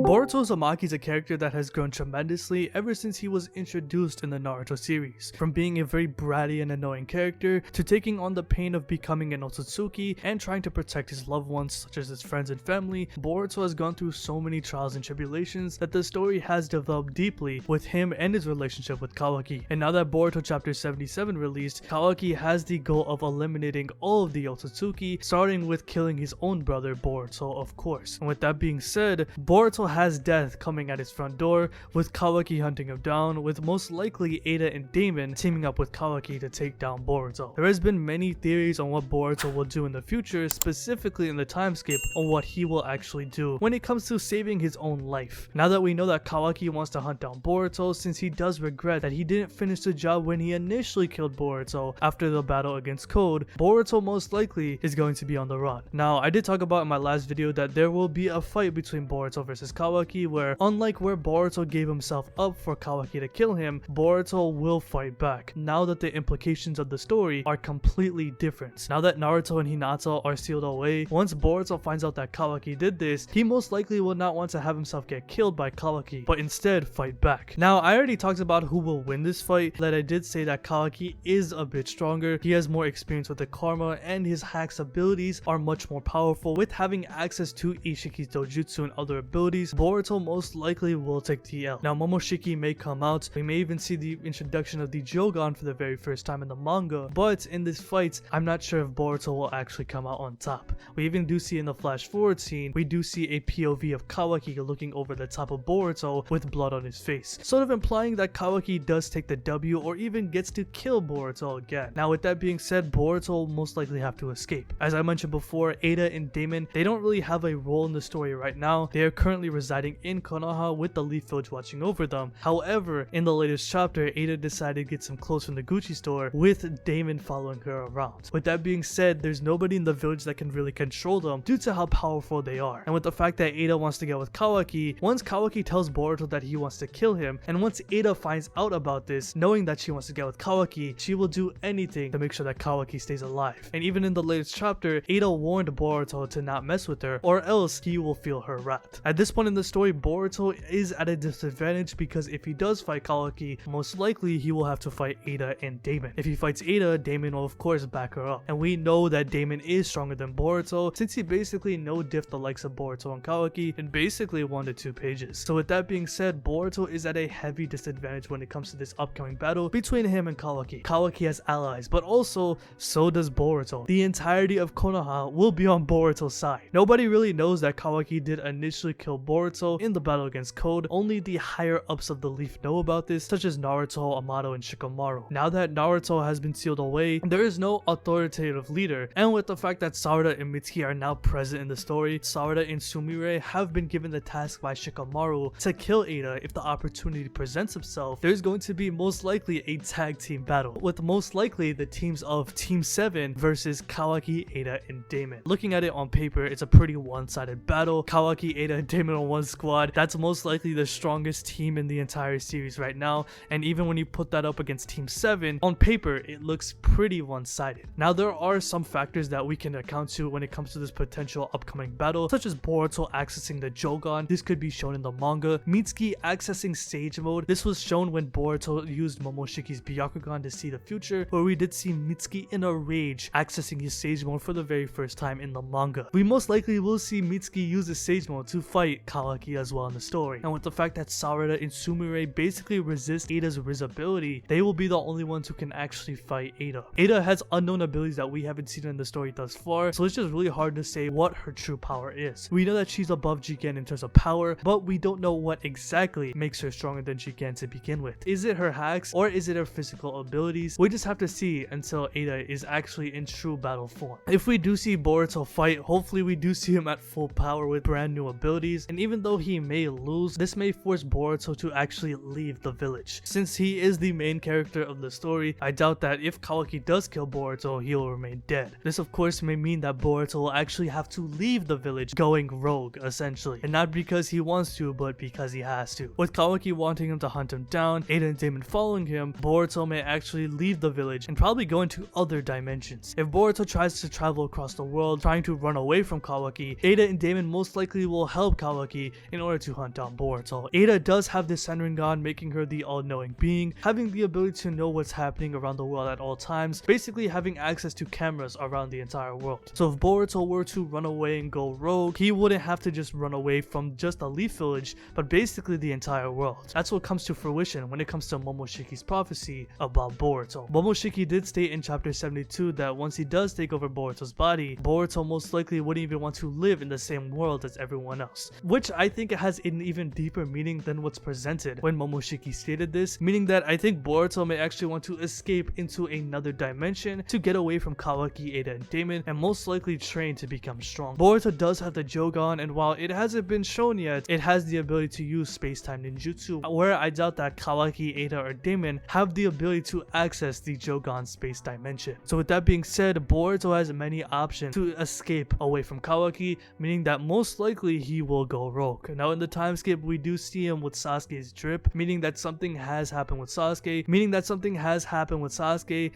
Boruto Uzumaki is a character that has grown tremendously ever since he was introduced in the Naruto series. From being a very bratty and annoying character to taking on the pain of becoming an Otsutsuki and trying to protect his loved ones such as his friends and family, Boruto has gone through so many trials and tribulations that the story has developed deeply with him and his relationship with Kawaki. And now that Boruto chapter 77 released, Kawaki has the goal of eliminating all of the Otsutsuki, starting with killing his own brother Boruto, of course. And with that being said, Boruto has death coming at his front door, with Kawaki hunting him down, with most likely Ada and Damon teaming up with Kawaki to take down Boruto. There has been many theories on what Boruto will do in the future, specifically in the time skip on what he will actually do when it comes to saving his own life. Now that we know that Kawaki wants to hunt down Boruto, since he does regret that he didn't finish the job when he initially killed Boruto after the battle against Code, Boruto most likely is going to be on the run. Now, I did talk about in my last video that there will be a fight between Boruto versus Kawaki, where unlike where Boruto gave himself up for Kawaki to kill him, Boruto will fight back, now that the implications of the story are completely different. Now that Naruto and Hinata are sealed away, once Boruto finds out that Kawaki did this, he most likely will not want to have himself get killed by Kawaki, but instead fight back. Now, I already talked about who will win this fight, that I did say that Kawaki is a bit stronger, he has more experience with the karma, and his hacks abilities are much more powerful. With having access to Ishiki's dojutsu and other abilities, Boruto most likely will take the L. Now, Momoshiki may come out, we may even see the introduction of the Jogan for the very first time in the manga, but in this fight, I'm not sure if Boruto will actually come out on top. We even do see in the flash forward scene, we do see a POV of Kawaki looking over the top of Boruto with blood on his face, sort of implying that Kawaki does take the W or even gets to kill Boruto again. Now, with that being said, Boruto will most likely have to escape. As I mentioned before, Ada and Damon, they don't really have a role in the story right now. They are currently residing in Konoha with the Leaf Village watching over them. However, in the latest chapter, Ada decided to get some clothes from the Gucci store, with Damon following her around. With that being said, there's nobody in the village that can really control them due to how powerful they are. And with the fact that Ada wants to get with Kawaki, once Kawaki tells Boruto that he wants to kill him, and once Ada finds out about this, knowing that she wants to get with Kawaki, she will do anything to make sure that Kawaki stays alive. And even in the latest chapter, Ada warned Boruto to not mess with her, or else he will feel her wrath. At this point in the story, Boruto is at a disadvantage because if he does fight Kawaki, most likely he will have to fight Ada and Damon. If he fights Ada, Damon will of course back her up. And we know that Damon is stronger than Boruto, since he basically no-diffed the likes of Boruto and Kawaki in basically 1 to 2 pages. So with that being said, Boruto is at a heavy disadvantage when it comes to this upcoming battle between him and Kawaki. Kawaki has allies, but also so does Boruto. The entirety of Konoha will be on Boruto's side. Nobody really knows that Kawaki did initially kill Boruto in the battle against Code. Only the higher ups of the Leaf know about this, such as Naruto, Amato, and Shikamaru. Now that Naruto has been sealed away, there is no authoritative leader, and with the fact that Sarada and Mitsuki are now present in the story, Sarada and Sumire have been given the task by Shikamaru to kill Ada if the opportunity presents itself. There's going to be most likely a tag team battle, with most likely the teams of Team 7 versus Kawaki, Ada, and Damon. Looking at it on paper, it's a pretty one-sided battle. Kawaki, Ada, and Damon on one squad. That's most likely the strongest team in the entire series right now, and even when you put that up against Team 7, on paper, it looks pretty one-sided. Now, there are some factors that we can account to when it comes to this potential upcoming battle, such as Boruto accessing the Jogan. This could be shown in the manga. Mitsuki accessing Sage Mode. This was shown when Boruto used Momoshiki's Byakugan to see the future, where we did see Mitsuki in a rage accessing his Sage Mode for the very first time in the manga. We most likely will see Mitsuki use the Sage Mode to fight Kawaki as well in the story. And with the fact that Sarada and Sumire basically resist Ada's Riz ability, they will be the only ones who can actually fight Ada. Ada has unknown abilities that we haven't seen in the story thus far, so it's just really hard to say what her true power is. We know that she's above Jigen in terms of power, but we don't know what exactly makes her stronger than Jigen to begin with. Is it her hacks, or is it her physical abilities? We just have to see until Ada is actually in true battle form. If we do see Boruto fight, hopefully we do see him at full power with brand new abilities, and even though he may lose, this may force Boruto to actually leave the village. Since he is the main character of the story, I doubt that if Kawaki does kill Boruto, he will remain dead. This of course may mean that Boruto will actually have to leave the village going rogue essentially, and not because he wants to, but because he has to. With Kawaki wanting him to hunt him down, Ada and Damon following him, Boruto may actually leave the village and probably go into other dimensions. If Boruto tries to travel across the world trying to run away from Kawaki, Ada and Damon most likely will help Kawaki Kawaki in order to hunt down Boruto. Ada does have this Senringan, making her the all-knowing being, having the ability to know what's happening around the world at all times, basically having access to cameras around the entire world. So if Boruto were to run away and go rogue, he wouldn't have to just run away from just a Leaf Village, but basically the entire world. That's what comes to fruition when it comes to Momoshiki's prophecy about Boruto. Momoshiki did state in chapter 72 that once he does take over Boruto's body, Boruto most likely wouldn't even want to live in the same world as everyone else, which I think it has an even deeper meaning than what's presented when Momoshiki stated this, meaning that I think Boruto may actually want to escape into another dimension to get away from Kawaki, Ada, and Damon, and most likely train to become strong. Boruto does have the Jogan, and while it hasn't been shown yet, it has the ability to use space-time ninjutsu, where I doubt that Kawaki, Ada, or Damon have the ability to access the Jogan space dimension. So with that being said, Boruto has many options to escape away from Kawaki, meaning that most likely he will go rogue. Now in the time skip, we do see him with Sasuke's drip, meaning that something has happened with Sasuke,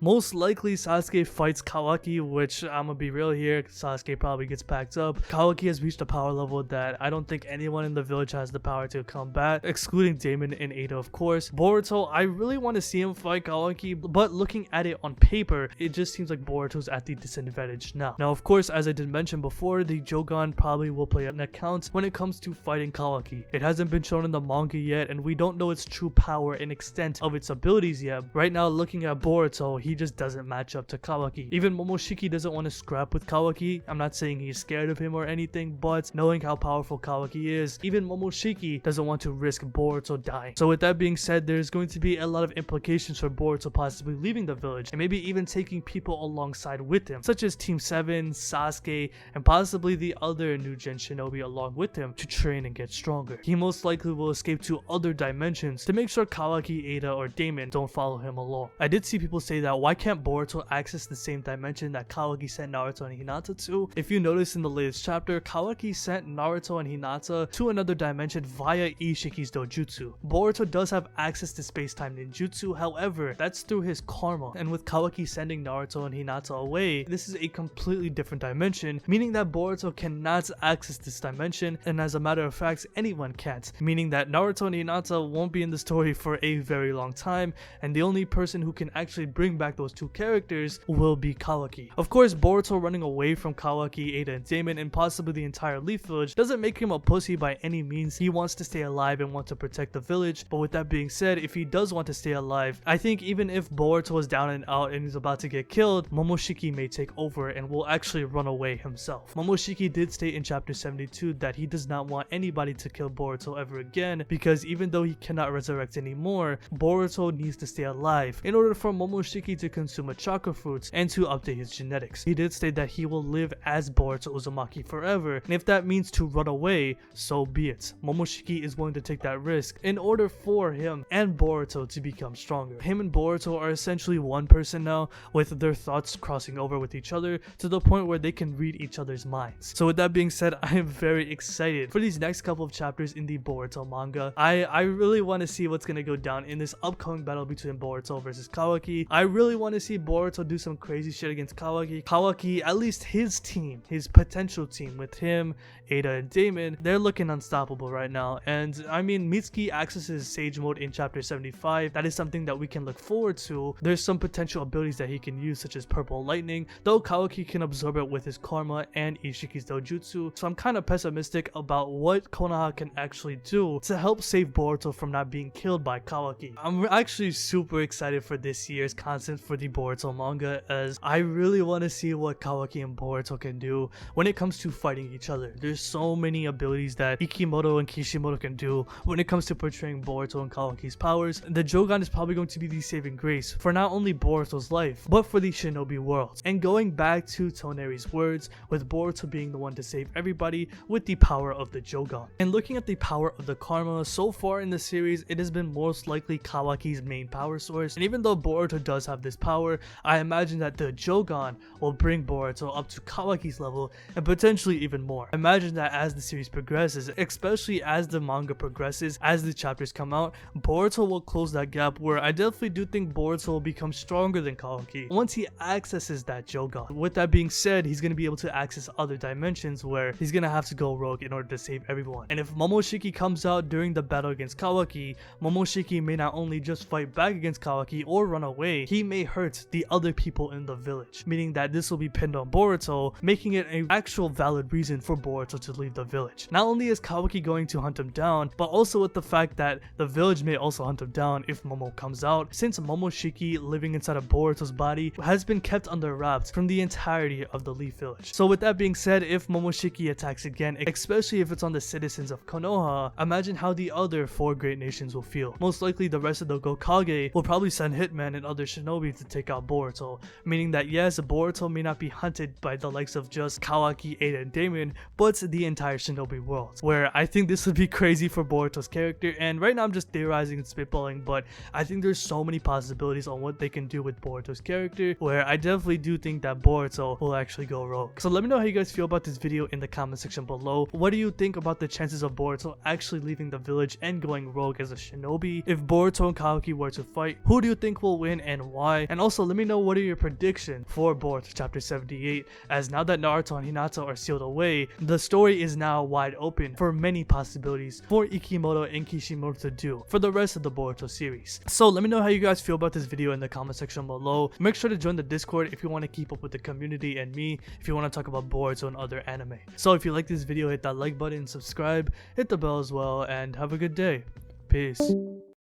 Most likely Sasuke fights Kawaki, which I'm gonna be real here, Sasuke probably gets packed up. Kawaki has reached a power level that I don't think anyone in the village has the power to combat, excluding Damon and Ada of course. Boruto, I really want to see him fight Kawaki, but looking at it on paper, it just seems like Boruto's at the disadvantage now. Now of course, as I did mention before, the Jogan probably will play an account when it comes to fighting Kawaki. It hasn't been shown in the manga yet, and we don't know its true power and extent of its abilities yet. Right now, looking at Boruto, he just doesn't match up to Kawaki. Even Momoshiki doesn't want to scrap with Kawaki. I'm not saying he's scared of him or anything, but knowing how powerful Kawaki is, even Momoshiki doesn't want to risk Boruto dying. So with that being said, there's going to be a lot of implications for Boruto possibly leaving the village, and maybe even taking people alongside with him, such as Team 7, Sasuke, and possibly the other new gen shinobi along with him to train and get stronger. He most likely will escape to other dimensions to make sure Kawaki, Ada, or Damon don't follow him along. I did see people say that why can't Boruto access the same dimension that Kawaki sent Naruto and Hinata to? If you notice in the latest chapter, Kawaki sent Naruto and Hinata to another dimension via Ishiki's dojutsu. Boruto does have access to space-time ninjutsu, however, that's through his karma, and with Kawaki sending Naruto and Hinata away, this is a completely different dimension, meaning that Boruto cannot access this dimension, and as a matter of fact, anyone can't, meaning that Naruto and Hinata won't be in the story for a very long time, and the only person who can actually bring back those two characters will be Kawaki. Of course, Boruto running away from Kawaki, Ada, and Damon, and possibly the entire Leaf Village doesn't make him a pussy by any means. He wants to stay alive and want to protect the village, but with that being said, if he does want to stay alive, I think even if Boruto is down and out and he's about to get killed, Momoshiki may take over and will actually run away himself. Momoshiki did state in chapter 72 that he does not want anybody to kill Boruto ever again, because even though he cannot resurrect anymore, Boruto needs to stay alive in order for Momoshiki to consume a chakra fruit and to update his genetics. He did state that he will live as Boruto Uzumaki forever, and if that means to run away, so be it. Momoshiki is willing to take that risk in order for him and Boruto to become stronger. Him and Boruto are essentially one person now, with their thoughts crossing over with each other to the point where they can read each other's minds. So with that being said, I am very excited for these next couple of chapters in the Boruto manga. I really want to see what's going to go down in this upcoming battle between Boruto versus Kawaki. I really want to see Boruto do some crazy shit against Kawaki. Kawaki, at least his team, his potential team with him, Ada, and Damon, they're looking unstoppable right now. And I mean, Mitsuki accesses Sage Mode in chapter 75. That is something that we can look forward to. There's some potential abilities that he can use, such as Purple Lightning, though Kawaki can absorb it with his Karma and Ishiki's Dojutsu. So I'm kind of pessimistic about what Konoha can actually do to help save Boruto from not being killed by Kawaki. I'm actually super excited for this year's content for the Boruto manga, as I really want to see what Kawaki and Boruto can do when it comes to fighting each other. There's so many abilities that Ikimoto and Kishimoto can do when it comes to portraying Boruto and Kawaki's powers. The Jogan is probably going to be the saving grace for not only Boruto's life, but for the shinobi world. And going back to Toneri's words, with Boruto being the one to save everybody with the power of the Jogan. And looking at the power of the Karma, so far in the series, it has been most likely Kawaki's main power source. And even though Boruto does have this power, I imagine that the Jogan will bring Boruto up to Kawaki's level and potentially even more. Imagine that as the series progresses, especially as the manga progresses, as the chapters come out, Boruto will close that gap, where I definitely do think Boruto will become stronger than Kawaki once he accesses that Jogan. With that being said, he's going to be able to access other dimensions where he's going to have to go rogue in order to save save everyone. And if Momoshiki comes out during the battle against Kawaki, Momoshiki may not only just fight back against Kawaki or run away, he may hurt the other people in the village, meaning that this will be pinned on Boruto, making it an actual valid reason for Boruto to leave the village. Not only is Kawaki going to hunt him down, but also with the fact that the village may also hunt him down if Momo comes out, since Momoshiki living inside of Boruto's body has been kept under wraps from the entirety of the Leaf Village. So with that being said, if Momoshiki attacks again, especially if it's on the citizens of Konoha, imagine how the other 4 great nations will feel. Most likely the rest of the Gokage will probably send hitmen and other shinobi to take out Boruto, meaning that yes, Boruto may not be hunted by the likes of just Kawaki, Ada, and Damon, but the entire shinobi world, where I think this would be crazy for Boruto's character. And right now I'm just theorizing and spitballing, but I think there's so many possibilities on what they can do with Boruto's character, where I definitely do think that Boruto will actually go rogue. So let me know how you guys feel about this video in the comment section below. What do you think about the chances of Boruto actually leaving the village and going rogue as a shinobi? If Boruto and Kawaki were to fight, who do you think will win and why? And also let me know what are your predictions for Boruto chapter 78, as now that Naruto and Hinata are sealed away, the story is now wide open for many possibilities for Ikimoto and Kishimoto to do for the rest of the Boruto series. So let me know how you guys feel about this video in the comment section below. Make sure to join the Discord if you want to keep up with the community and me if you want to talk about Boruto and other anime. So if you like this video, hit that like button, subscribe, hit the bell as well, and have a good day. Peace.